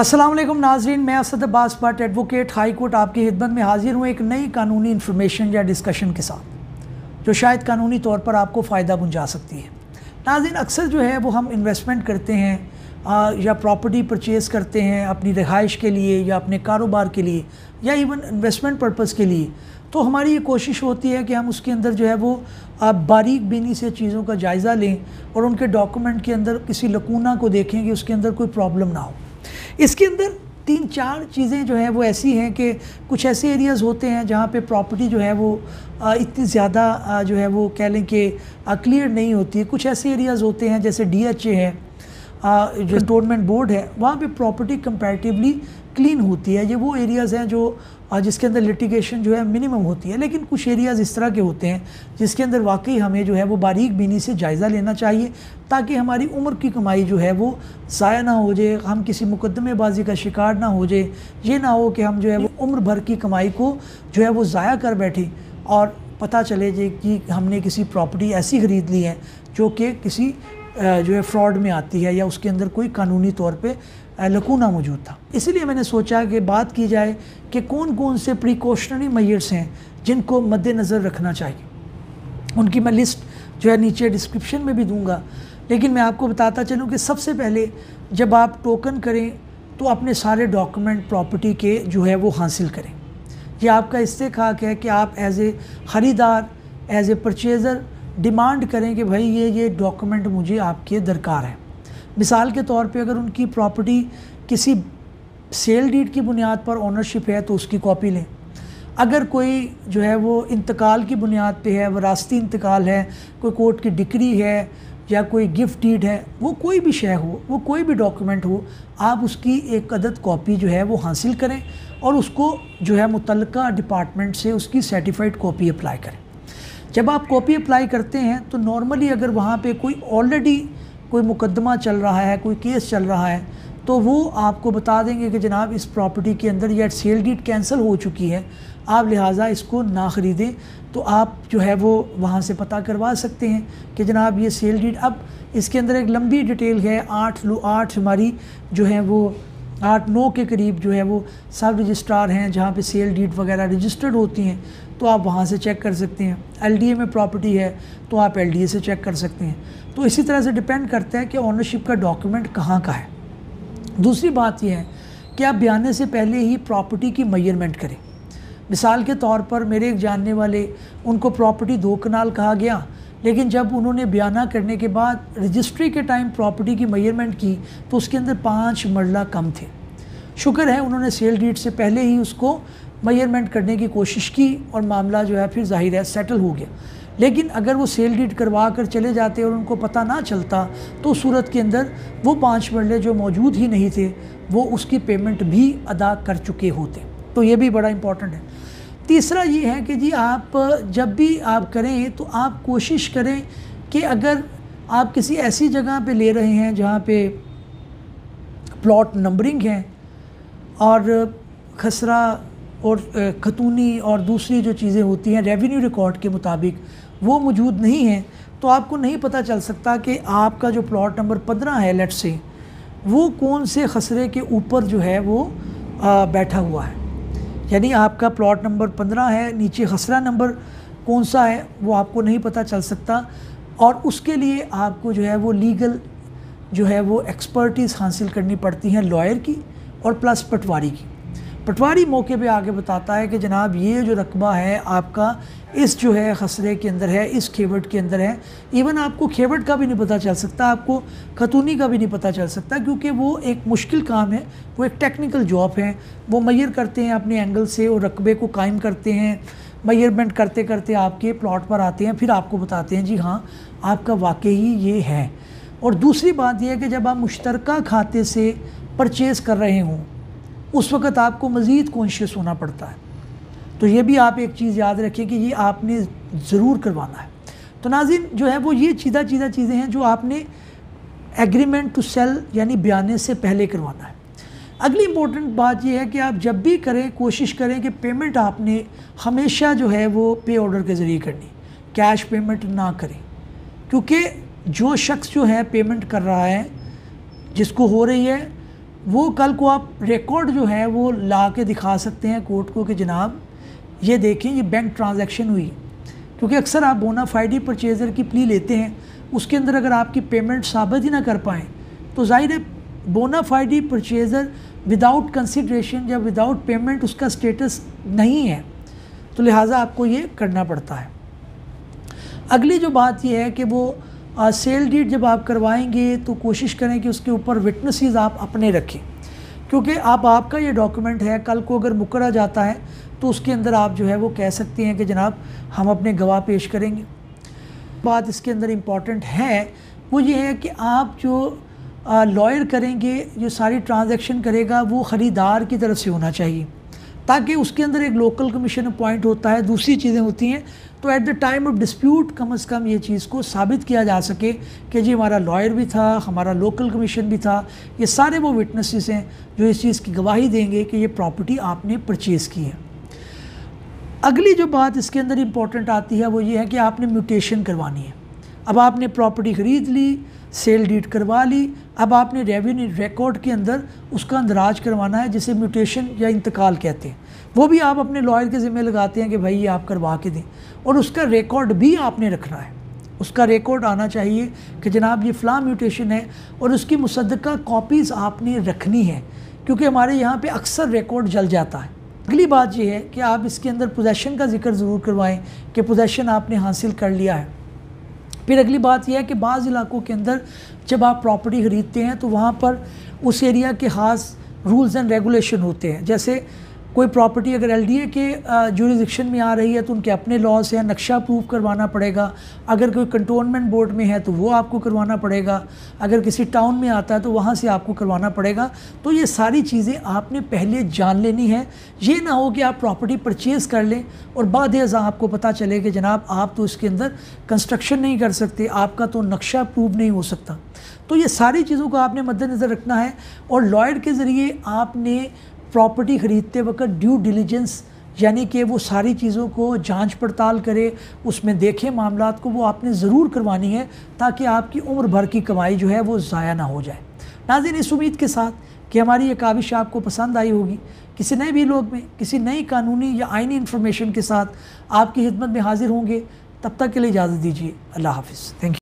अस्सलाम वालेकुम नाज़रीन, मैं Asad Abbas Bhatt advocate high court आपकी खिदमत में हाजिर हूँ एक नई कानूनी इन्फॉर्मेशन या डिस्कशन के साथ जो शायद कानूनी तौर पर आपको फ़ायदा पहुँचा सकती है। नाज़रीन, अक्सर जो है वो हम इन्वेस्टमेंट करते हैं या प्रॉपर्टी परचेज़ करते हैं अपनी रिहाइश के लिए या अपने कारोबार के लिए या इवन इन्वेस्टमेंट पर्पज़ के लिए, तो हमारी ये कोशिश होती है कि हम उसके अंदर जो है वो बारीक बीनी से चीज़ों का जायज़ा लें और उनके डॉक्यूमेंट के अंदर किसी लकूना को देखें कि उसके अंदर कोई प्रॉब्लम ना हो। इसके अंदर 3-4 चीज़ें जो हैं वो ऐसी हैं कि कुछ ऐसे एरियाज़ होते हैं जहाँ पे प्रॉपर्टी जो है वो इतनी ज़्यादा जो है वो कह लें कि क्लियर नहीं होती। कुछ ऐसे एरियाज़ होते हैं जैसे DHA है, जो कंटोनमेंट बोर्ड है, वहाँ पे प्रॉपर्टी कंपैरेटिवली क्लीन होती है। ये वो एरियाज़ हैं जो जिसके अंदर लिटिगेशन जो है मिनिमम होती है। लेकिन कुछ एरियाज़ इस तरह के होते हैं जिसके अंदर वाकई हमें जो है वो बारीक बीनी से जायज़ा लेना चाहिए ताकि हमारी उम्र की कमाई जो है वो ज़ाया ना हो जाए, हम किसी मुकदमेबाजी का शिकार ना हो जाए। ये ना हो कि हम जो है वो उम्र भर की कमाई को जो है वो ज़ाया कर बैठे और पता चले जे कि हमने किसी प्रॉपर्टी ऐसी ख़रीद ली है जो कि किसी जो है फ्रॉड में आती है या उसके अंदर कोई कानूनी तौर पे लकूना मौजूद था। इसीलिए मैंने सोचा कि बात की जाए कि कौन कौन से प्रिकॉशनरी मेजर्स हैं जिनको मद्देनज़र रखना चाहिए। उनकी मैं लिस्ट जो है नीचे डिस्क्रिप्शन में भी दूंगा, लेकिन मैं आपको बताता चलूँ कि सबसे पहले जब आप टोकन करें तो अपने सारे डॉक्यूमेंट प्रॉपर्टी के जो है वो हासिल करें। यह आपका इस्तेहक़ाक़ है कि आप एज़ ए ख़रीदार, एज़ ए परचेज़र डिमांड करें कि भाई ये डॉक्यूमेंट मुझे आपके दरकार है। मिसाल के तौर पे अगर उनकी प्रॉपर्टी किसी सेल डीड की बुनियाद पर ओनरशिप है तो उसकी कॉपी लें। अगर कोई जो है वो इंतकाल की बुनियाद पे है, वरासती इंतकाल है, कोई कोर्ट की डिक्री है या कोई गिफ्ट डीड है, वो कोई भी शय हो, वो कोई भी डॉक्यूमेंट हो, आप उसकी एक अदद कॉपी जो है वो हासिल करें और उसको जो है मुतल्लिका डिपार्टमेंट से उसकी सर्टिफाइड कॉपी अप्लाई करें। जब आप कॉपी अप्लाई करते हैं तो नॉर्मली अगर वहाँ पे कोई ऑलरेडी कोई मुकदमा चल रहा है, कोई केस चल रहा है, तो वो आपको बता देंगे कि जनाब इस प्रॉपर्टी के अंदर या सेल डीड कैंसिल हो चुकी है, आप लिहाजा इसको ना ख़रीदें। तो आप जो है वो वहाँ से पता करवा सकते हैं कि जनाब ये सेल डीड, अब इसके अंदर एक लंबी डिटेल है, 8 हमारी जो है वो 8-9 के करीब जो है वो सब रजिस्ट्रार हैं जहाँ पे सेल डीड वगैरह रजिस्टर्ड होती हैं, तो आप वहाँ से चेक कर सकते हैं। LDA में प्रॉपर्टी है तो आप LDA से चेक कर सकते हैं। तो इसी तरह से डिपेंड करता है कि ओनरशिप का डॉक्यूमेंट कहाँ का है। दूसरी बात यह है कि आप बयाने से पहले ही प्रॉपर्टी की मेजरमेंट करें। मिसाल के तौर पर मेरे एक जानने वाले, उनको प्रॉपर्टी 2 कनाल कहा गया, लेकिन जब उन्होंने बयाना करने के बाद रजिस्ट्री के टाइम प्रॉपर्टी की मेजरमेंट की तो उसके अंदर 5 मरला कम थे। शुक्र है उन्होंने सेल डीड से पहले ही उसको मेजरमेंट करने की कोशिश की और मामला जो है फिर जाहिर है सेटल हो गया। लेकिन अगर वो सेल डीड करवा कर चले जाते और उनको पता ना चलता तो सूरत के अंदर वो 5 मरले जो मौजूद ही नहीं थे वो उसकी पेमेंट भी अदा कर चुके होते। तो ये भी बड़ा इम्पॉर्टेंट है। तीसरा ये है कि जी आप जब भी आप करें तो आप कोशिश करें कि अगर आप किसी ऐसी जगह पे ले रहे हैं जहाँ पे प्लॉट नंबरिंग है और खसरा और खतूनी और दूसरी जो चीज़ें होती हैं रेवेन्यू रिकॉर्ड के मुताबिक वो मौजूद नहीं हैं, तो आपको नहीं पता चल सकता कि आपका जो प्लॉट नंबर 15 है लेट से, वो कौन से खसरे के ऊपर जो है वो बैठा हुआ है। यानी आपका प्लॉट नंबर 15 है, नीचे खसरा नंबर कौन सा है वो आपको नहीं पता चल सकता और उसके लिए आपको जो है वो लीगल जो है वो एक्सपर्टीज़ हासिल करनी पड़ती हैं लॉयर की और प्लस पटवारी की। पटवारी मौके पे आके बताता है कि जनाब ये जो रकबा है आपका इस जो है खसरे के अंदर है, इस खेवट के अंदर है। इवन आपको खेवट का भी नहीं पता चल सकता, आपको खतूनी का भी नहीं पता चल सकता, क्योंकि वो एक मुश्किल काम है, वो एक टेक्निकल जॉब है। वो मेजर करते हैं अपने एंगल से और रकबे को कायम करते हैं, मेजरमेंट करते करते आपके प्लॉट पर आते हैं, फिर आपको बताते हैं जी हाँ आपका वाकई ये है। और दूसरी बात यह है कि जब आप मुश्तरका खाते से परचेज़ कर रहे हों उस वक़्त आपको मज़ीद कॉन्शियस होना पड़ता है। तो ये भी आप एक चीज़ याद रखें कि ये आपने ज़रूर करवाना है। तो नाज़रीन जो है वो ये सीधा चीज़ें हैं जो आपने एग्रीमेंट टू सेल यानी बयाने से पहले करवाना है। अगली इम्पोर्टेंट बात ये है कि आप जब भी करें कोशिश करें कि पेमेंट आपने हमेशा जो है वो पे ऑर्डर के ज़रिए करनी, कैश पेमेंट ना करें, क्योंकि जो शख्स जो है पेमेंट कर रहा है जिसको हो रही है वो कल को आप रिकॉर्ड जो है वो ला के दिखा सकते हैं कोर्ट को कि जनाब ये देखें ये बैंक ट्रांजैक्शन हुई। क्योंकि अक्सर आप बोनाफाइडी परचेज़र की प्ली लेते हैं, उसके अंदर अगर आपकी पेमेंट साबित ही ना कर पाएँ तो जाहिर है बोनाफाइडी परचेज़र विदाउट कंसिडरेशन या विदाउट पेमेंट उसका स्टेटस नहीं है, तो लिहाजा आपको ये करना पड़ता है। अगली जो बात यह है कि वो सेल डीड जब आप करवाएंगे तो कोशिश करें कि उसके ऊपर विटनेसेस आप अपने रखें, क्योंकि आपका ये डॉक्यूमेंट है, कल को अगर मुकर्रा जाता है तो उसके अंदर आप जो है वो कह सकते हैं कि जनाब हम अपने गवाह पेश करेंगे। बात इसके अंदर इम्पॉर्टेंट है वो ये है कि आप जो लॉयर करेंगे, जो सारी ट्रांजैक्शन करेगा वो ख़रीदार की तरफ से होना चाहिए, ताकि उसके अंदर एक लोकल कमीशन अपॉइंट होता है, दूसरी चीज़ें होती हैं, तो at the time of dispute कम से कम ये चीज़ को साबित किया जा सके कि जी हमारा लॉयर भी था, हमारा लोकल कमीशन भी था, ये सारे वो विटनेसेस हैं जो इस चीज़ की गवाही देंगे कि ये प्रॉपर्टी आपने परचेज़ की है। अगली जो बात इसके अंदर इम्पॉर्टेंट आती है वो ये है कि आपने म्यूटेशन करवानी है। अब आपने प्रॉपर्टी ख़रीद ली, सेल डीड करवा ली, अब आपने रेवेन्यू रिकॉर्ड के अंदर उसका अंदराज करवाना है, जिसे म्यूटेशन या इंतकाल कहते हैं। वो भी आप अपने लॉयर के ज़िम्मे लगाते हैं कि भाई ये आप करवा के दें, और उसका रिकॉर्ड भी आपने रखना है। उसका रिकॉर्ड आना चाहिए कि जनाब ये फ़लाँ म्यूटेशन है, और उसकी मुसद्दका कॉपीज़ आपने रखनी है, क्योंकि हमारे यहाँ पे अक्सर रिकॉर्ड जल जाता है। अगली बात ये है कि आप इसके अंदर पोजेसन का जिक्र ज़रूर करवाएं कि पोजेसन आपने हासिल कर लिया है। फिर अगली बात यह है कि बाज़ इलाकों के अंदर जब आप प्रॉपर्टी ख़रीदते हैं तो वहाँ पर उस एरिया के ख़ास रूल्स एंड रेगुलेशन होते हैं। जैसे कोई प्रॉपर्टी अगर एलडीए के जुरिडिक्शन में आ रही है तो उनके अपने लॉस हैं, नक्शा प्रूव करवाना पड़ेगा। अगर कोई कंटोनमेंट बोर्ड में है तो वो आपको करवाना पड़ेगा, अगर किसी टाउन में आता है तो वहाँ से आपको करवाना पड़ेगा। तो ये सारी चीज़ें आपने पहले जान लेनी है। ये ना हो कि आप प्रॉपर्टी परचेज़ कर लें और बाद आपको पता चले कि जनाब आप तो इसके अंदर कंस्ट्रक्शन नहीं कर सकते, आपका तो नक्शा प्रूव नहीं हो सकता। तो ये सारी चीज़ों को आपने मद्देनज़र रखना है, और लॉयर के ज़रिए आपने प्रॉपर्टी ख़रीदते वक्त ड्यू डिलीजेंस यानी कि वो सारी चीज़ों को जांच पड़ताल करे, उसमें देखे मामलात को, वो आपने ज़रूर करवानी है, ताकि आपकी उम्र भर की कमाई जो है वो ज़ाया ना हो जाए। नाज़रीन, इस उम्मीद के साथ कि हमारी ये काविश आपको पसंद आई होगी, किसी नए वीलॉग में किसी नई कानूनी या आइनी इन्फॉर्मेशन के साथ आपकी खिदमत में हाजिर होंगे। तब तक के लिए इजाज़त दीजिए। अल्लाह हाफ़िज़। Thank you.